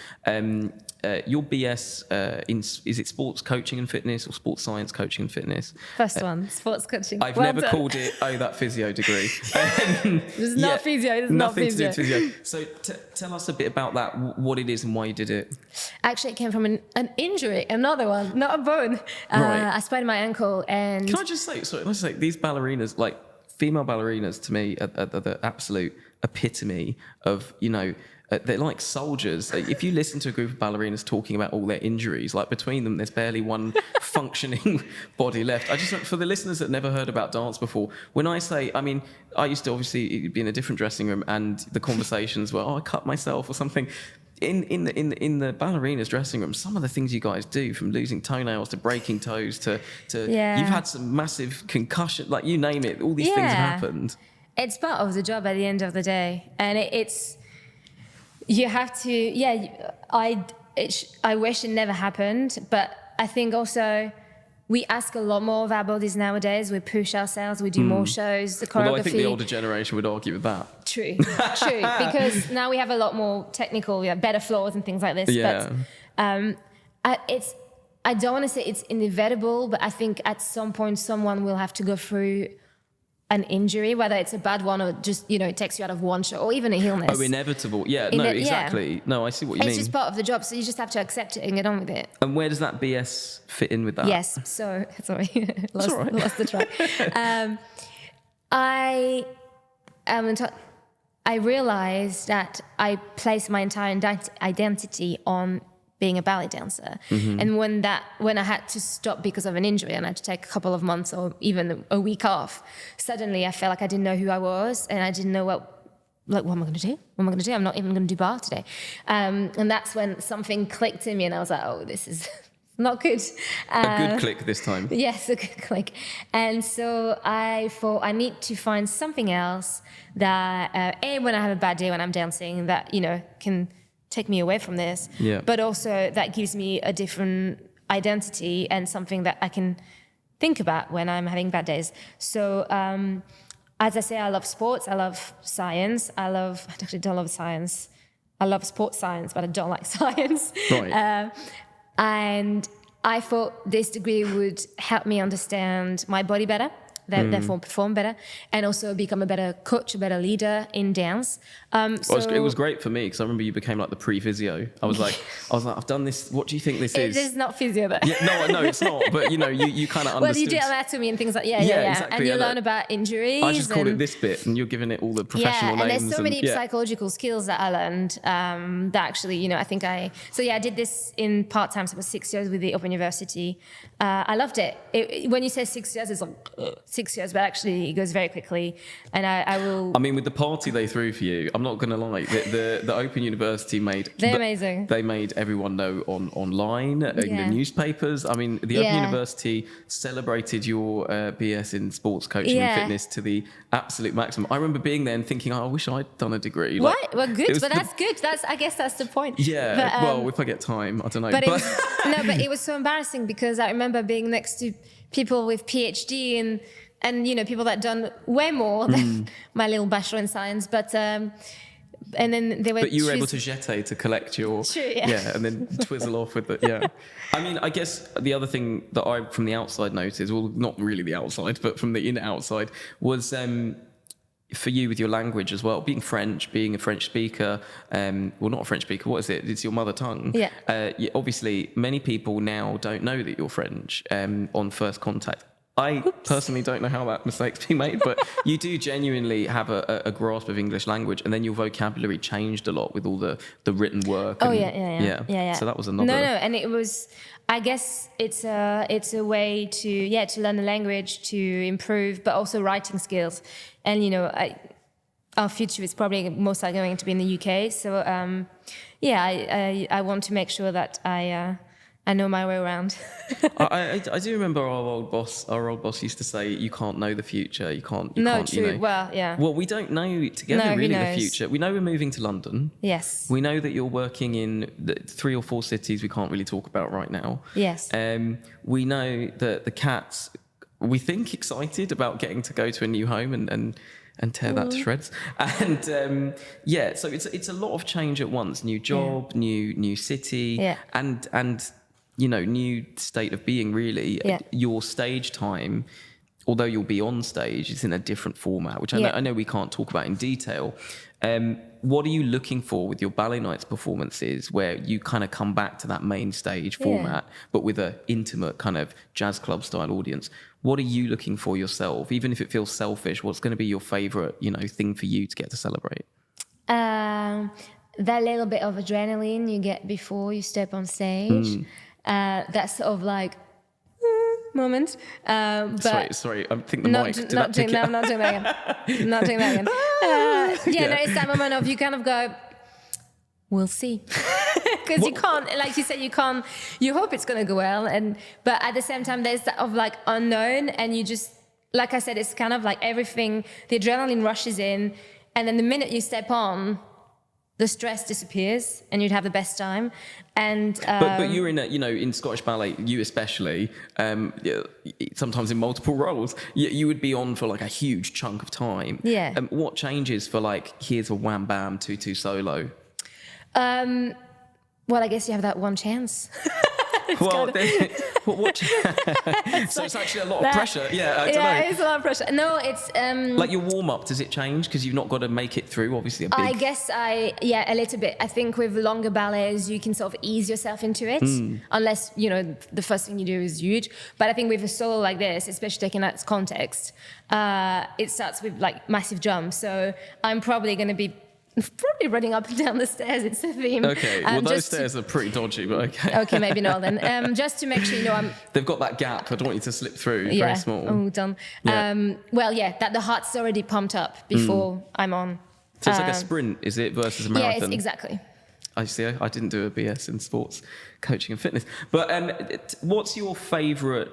your BS is it sports coaching and fitness or sports science coaching and fitness?
First one, sports coaching.
I've never called it, that physio degree.
It's not physio, it's not
nothing
physio.
to do with physio. So tell us a bit about that, what it is and why you did it.
Actually, it came from an injury, another one, not a bone.
Right.
I sprained my ankle and...
Can I just say, let's say these ballerinas, like female ballerinas to me are the absolute epitome of, they're like soldiers. If you listen to a group of ballerinas talking about all their injuries, like between them, there's barely one functioning body left. For the listeners that never heard about dance before, when I say, I used to obviously be in a different dressing room and the conversations were, I cut myself or something. In the ballerina's dressing room, some of the things you guys do, from losing toenails to breaking toes to you've had some massive concussion, like you name it, all these things have happened.
It's part of the job at the end of the day, and it's you have to. I wish it never happened, but I think also we ask a lot more of our bodies nowadays. We push ourselves. We do more shows. The choreography.
Although I think the older generation would argue with that.
True. Because now we have a lot more technical, better floors and things like this.
Yeah.
But I don't want to say it's inevitable, but I think at some point someone will have to go through an injury, whether it's a bad one or just, it takes you out of one show or even a illness.
Oh, inevitable. Yeah, no, exactly. Yeah. No, I see what you mean.
It's just part of the job, so you just have to accept it and get on with it.
And where does that BS fit in with that?
Yes, so, sorry, lost the track. I realized that I placed my entire identity on being a ballet dancer. Mm-hmm. And when I had to stop because of an injury and I had to take a couple of months or even a week off, suddenly I felt like I didn't know who I was and I didn't know what am I going to do? What am I going to do? I'm not even going to do bar today. And that's when something clicked in me and I was like, oh, this is not good.
A good click this time.
Yes, a good click. And so I thought I need to find something else that, when I have a bad day when I'm dancing, that, can take me away from this, but also that gives me a different identity and something that I can think about when I'm having bad days. So as I say, I love sports, I love science, I actually don't love science. I love sports science, but I don't like science.
Right.
And I thought this degree would help me understand my body better, therefore perform better, and also become a better coach, a better leader in dance.
It was great for me because I remember you became like the pre-physio. I was like, I've done this. What do you think this is?
It is not physio though.
Yeah, no, it's not. But you kind of understood.
Well, you do anatomy and things like exactly. And you learn about injuries.
I just called it this bit, and you're giving it all the professional names.
And there's so many psychological skills that I learned that actually, I think I did this in part-time, so it was 6 years with the Open University. I loved it. When you say 6 years, it's like 6 years, but actually it goes very quickly. And I will...
I mean, with the party they threw for you, I'm not going to lie, the Open University
They're amazing.
They made everyone know online, in the newspapers. I mean, the Open University celebrated your BS in sports coaching and fitness to the absolute maximum. I remember being there and thinking, I wish I'd done a degree.
Right, well, good, but that's good. I guess that's the point.
Yeah, but, if I get time, I don't know.
But it was so embarrassing because I remember being next to people with PhD and people that done way more than my little bachelor in science, but and then they were.
But you were able to jeter to collect your and then twizzle off with it. Yeah, I mean, I guess the other thing that I from the outside noticed, well, not really the outside, but from the inner outside, was for you with your language as well, being French, being a French speaker. Well, not a French speaker. What is it? It's your mother tongue.
Yeah.
Obviously, many people now don't know that you're French on first contact. I personally don't know how that mistake's been made, but you do genuinely have a grasp of English language, and then your vocabulary changed a lot with all the written work.
Oh, yeah.
So that was another...
No, and it was... I guess it's a way to learn the language, to improve, but also writing skills. And, our future is probably most likely going to be in the UK. So, I want to make sure that I know my way around.
I do remember our old boss used to say, you can't know the future. You can't.
True. Well, yeah.
Well, we don't know together really the future. We know we're moving to London.
Yes.
We know that you're working in 3 or 4 cities we can't really talk about right now.
Yes.
We know that the cats, we think, excited about getting to go to a new home and and tear that to shreds. And so it's a lot of change at once. New job, new city, and new state of being. Really, your stage time. Although you'll be on stage, it's in a different format, which I know we can't talk about in detail. What are you looking for with your Ballet Nights performances where you kind of come back to that main stage format, but with an intimate kind of jazz club style audience? What are you looking for yourself? Even if it feels selfish, what's going to be your favorite, thing for you to get to celebrate?
That little bit of adrenaline you get before you step on stage. That's sort of like moment.
Sorry. I think the mic.
I'm not doing that again. Not doing that again. No, it's that moment of you kind of go, we'll see. Because you can't, like you said, you hope it's going to go well. But at the same time, there's that of like unknown. And you just, like I said, it's kind of like everything, the adrenaline rushes in. And then the minute you step on, the stress disappears and you'd have the best time. And
but you're in Scottish ballet, you especially, sometimes in multiple roles, you would be on for like a huge chunk of time. What changes for like, here's a wham bam 2/2 solo?
Well, I guess you have that one chance.
So it's actually a lot of pressure. I don't know.
It's a lot of pressure. No, it's
like your warm up. Does it change because you've not got to make it through? Obviously,
I guess a little bit. I think with longer ballets, you can sort of ease yourself into it, unless the first thing you do is huge. But I think with a solo like this, especially taking out its context, it starts with like massive jumps. So I'm probably going to be running up and down the stairs. It's a theme.
Okay, well those stairs are pretty dodgy, but okay.
Okay, maybe not then. Just to make sure I'm...
They've got that gap. I don't want you to slip through. Very small.
Oh, done. That the heart's already pumped up before I'm on.
So it's like a sprint, is it, versus a marathon?
Yeah, exactly.
I see. I didn't do a BS in sports coaching and fitness. But what's your favourite?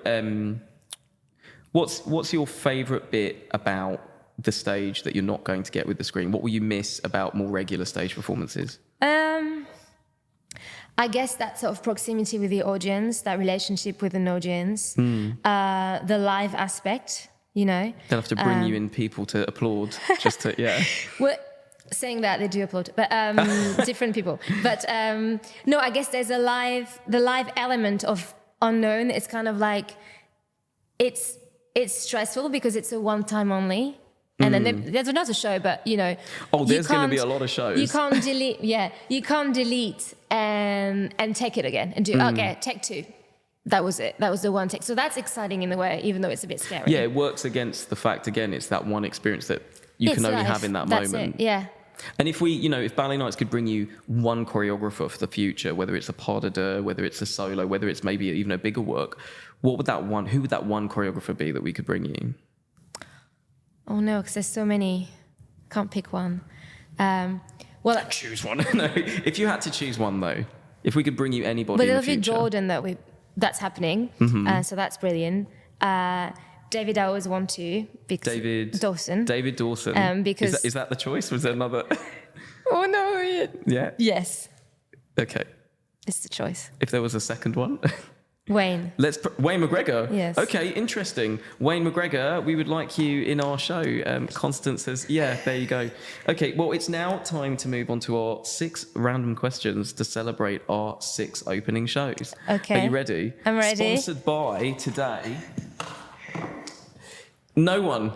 What's your favourite bit about the stage that you're not going to get with the screen? What will you miss about more regular stage performances?
I guess that sort of proximity with the audience, that relationship with an audience, the live aspect,
They'll have to bring you in people to applaud, just to,
Well, saying that, they do applaud, but different people. But no, I guess there's the live element of unknown. It's kind of like, it's stressful because it's a one time only. And then there's another show, but
Oh, there's going to be a lot of shows.
You can't delete. You can't delete and take it again and do. Okay, take two. That was it. That was the one take. So that's exciting in a way, even though it's a bit scary.
Yeah, it works against the fact again. It's that one experience that you can only have in that moment.
Yeah.
And if if Ballet Nights could bring you one choreographer for the future, whether it's a pas de deux, whether it's a solo, whether it's maybe even a bigger work, who would that one choreographer be that we could bring you?
Oh no, because there's so many. Can't pick one.
Choose one. No, if you had to choose one though, if we could bring you anybody,
but
in the
it'll be Jordan that's happening. So that's brilliant. David, I always want to because David Dawson. Because
is that the choice? Was there another?
Oh no!
Yeah.
Yes.
Okay.
It's the choice.
If there was a second one.
Wayne.
Wayne McGregor.
Yes.
Okay, interesting. Wayne McGregor, we would like you in our show. Constance says, there you go. Okay, well, it's now time to move on to our 6 random questions to celebrate our 6 opening shows.
Okay.
Are you ready?
I'm ready.
Sponsored by today. No one.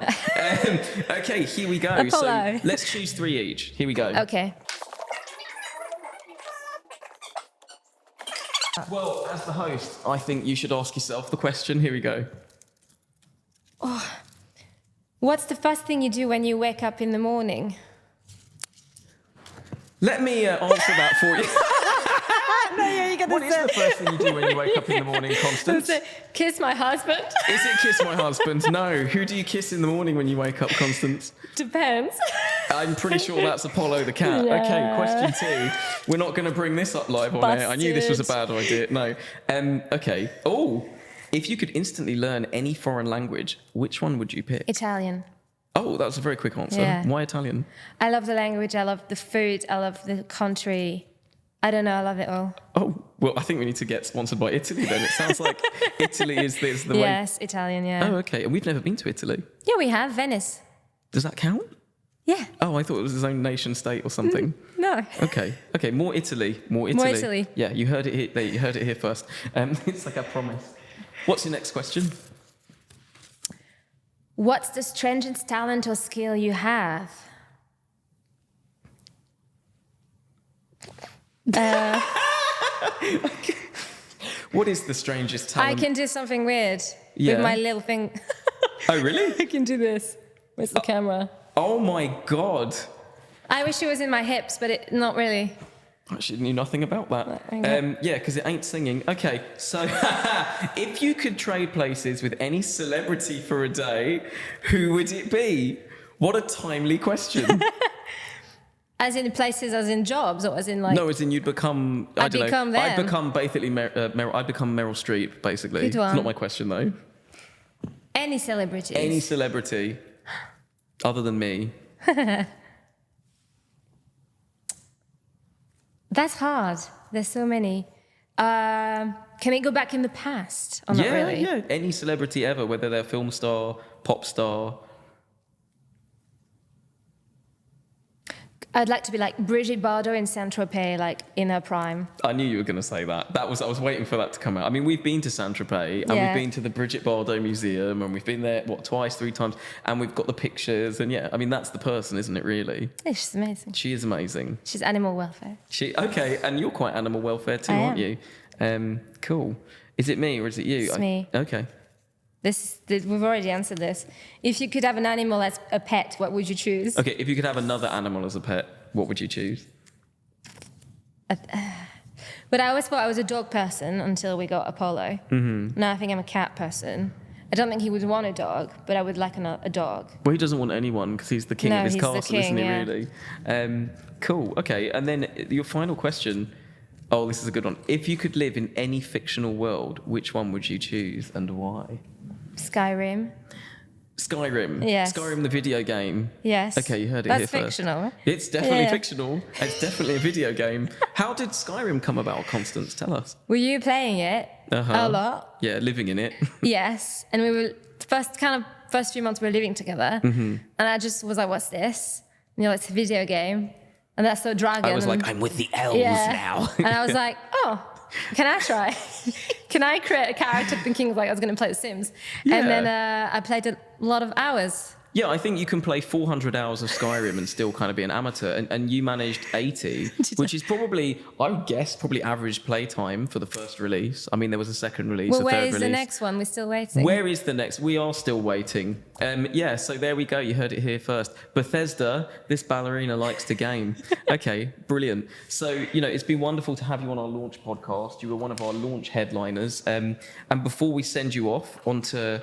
Okay, here we go.
Apollo.
So let's choose 3 each. Here we go.
Okay.
Well, as the host, I think you should ask yourself the question. Here we go.
What's the first thing you do when you wake up in the morning?
Let me answer that for you. What is the first thing you do when you wake up in the morning, Constance?
Kiss my husband.
Is it kiss my husband? No. Who do you kiss in the morning when you wake up, Constance?
Depends.
I'm pretty sure that's Apollo the cat.
Yeah.
Okay, question 2. We're not going to bring this up live on air. I knew this was a bad idea. No. Okay. Oh, if you could instantly learn any foreign language, which one would you pick?
Italian.
Oh, that was a very quick answer.
Yeah.
Why Italian?
I love the language. I love the food. I love the country. I don't know. I love it all.
Oh, well, I think we need to get sponsored by Italy then. It sounds like Italy is the way.
Yes, Italian, yeah.
Oh, okay. And we've never been to Italy.
Yeah, we have. Venice.
Does that count?
Yeah.
Oh, I thought it was his own nation state or something.
No.
Okay, more Italy.
More Italy.
Yeah, you heard it here. You heard it here first. It's like I promised. What's your next question?
What's the strangest talent or skill you have?
What is the strangest talent?
I can do something weird
Yeah.
with my little thing.
Oh, really?
I can do this. Where's the camera?
Oh my God.
I wish it was in my hips, but not really.
I actually knew nothing about that.
Okay.
Yeah, because it ain't singing. Okay, so if you could trade places with any celebrity for a day, who would it be? What a timely question.
As in places, as in jobs, or as in like...
No, as in you'd become... I
I'd
don't
become
know.
them.
I'd become basically... I'd become Meryl Streep, basically.
Good one.
It's not my question, though.
Any celebrities.
Any celebrity other than me.
That's hard. There's so many. Can we go back in the past? Or not really?
Yeah. Any celebrity ever, whether they're a film star, pop star.
I'd like to be like Brigitte Bardot in Saint-Tropez, like in her prime.
I knew you were going to say that. I was waiting for that to come out. I mean, we've been to Saint-Tropez and
Yeah.
we've been to the Brigitte Bardot Museum and we've been there, twice, 3 times, and we've got the pictures. And yeah, I mean, that's the person, isn't it, really?
Yeah, she's amazing.
She is amazing.
She's animal welfare.
Okay, and you're quite animal welfare too,
I
aren't
am.
you? Cool. Is it me or is it you?
It's me.
Okay.
We've already answered this. If you could have an animal as a pet, what would you choose?
Okay, if you could have another animal as a pet, what would you choose?
But I always thought I was a dog person until we got Apollo. Mm-hmm. Now I think I'm a cat person. I don't think he would want a dog, but I would like a dog.
Well, he doesn't want anyone because he's the king
No,
of his
he's the
castle,
king,
isn't he,
yeah.
really? Cool, okay. And then your final question. Oh, this is a good one. If you could live in any fictional world, which one would you choose and why?
Skyrim.
Skyrim.
Yes.
Skyrim, the video game.
Yes.
Okay, you heard it
That's
here first.
fictional.
It's definitely
Yeah.
fictional. It's definitely a video game. How did Skyrim come about, Constance? Tell us.
Were you playing it a lot?
Yeah, living in it.
Yes. And we were first few months we were living together, and I just was like, "What's this?" And you're like, "It's a video game," and that's so dragon.
I was like,
and-
I'm with the elves now.
And I was like, "Oh, can I try? Can I create a character?" Thinking like I was going to play The Sims,
Yeah.
and then I played a lot of hours.
Yeah, I think you can play 400 hours of Skyrim and still kind of be an amateur. And you managed 80, which is probably, I would guess, probably average playtime for the first release. I mean, there was a second release,
Well,
a
where
third
is
release.
the next one? We're still waiting.
Where is the next? We are still waiting. Yeah, so there we go. You heard it here first. Bethesda, this ballerina likes to game. Okay, brilliant. So, it's been wonderful to have you on our launch podcast. You were one of our launch headliners. And before we send you off onto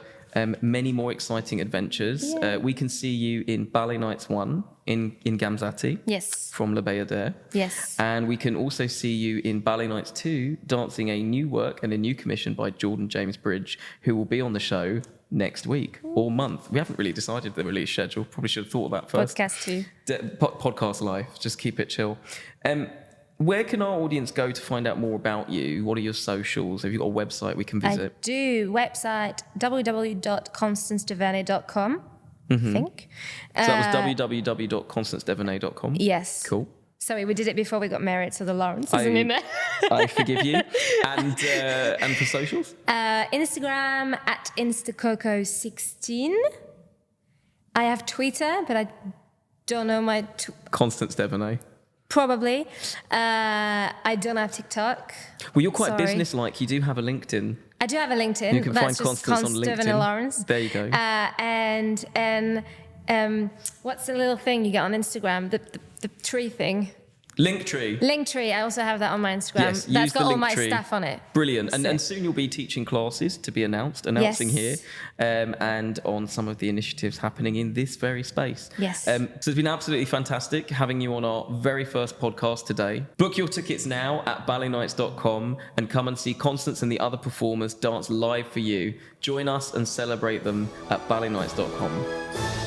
many more exciting adventures, we can see you in Ballet Nights 1 in Gamzatti.
Yes.
From Le Bayadere.
Yes.
And we can also see you in Ballet Nights 2 dancing a new work and a new commission by Jordan James Bridge, who will be on the show next week or month. We haven't really decided the release schedule. Probably should have thought of that first.
Podcast too.
Podcast life. Just keep it chill. Where can our audience go to find out more about you? What are your socials? Have you got a website we can visit?
I do. Website www.constancedevernay.com. I think.
So that was www.constancedevernay.com.
Yes.
Cool.
Sorry, we did it before we got married, so the Lawrence isn't in there.
I forgive you. And for socials?
Instagram at instacoco16. I have Twitter, but I don't know my...
Constance Devernay.
Probably. I don't have TikTok.
Well, you're quite
Sorry.
business-like. You do have a LinkedIn.
I do have a LinkedIn.
You can
That's
find
just
Constance on LinkedIn.
Devernay-Laurence.
There you go.
And what's the little thing you get on Instagram? The tree thing.
Linktree.
Linktree. I also have that on my Instagram.
Yes, use
That's got
the
all my
Linktree.
stuff on it.
Brilliant. And
So-
soon you'll be teaching classes to be announcing here,
Yes.
and on some of the initiatives happening in this very space.
Yes.
So it's been absolutely fantastic having you on our very first podcast today. Book your tickets now at balletnights.com and come and see Constance and the other performers dance live for you. Join us and celebrate them at balletnights.com.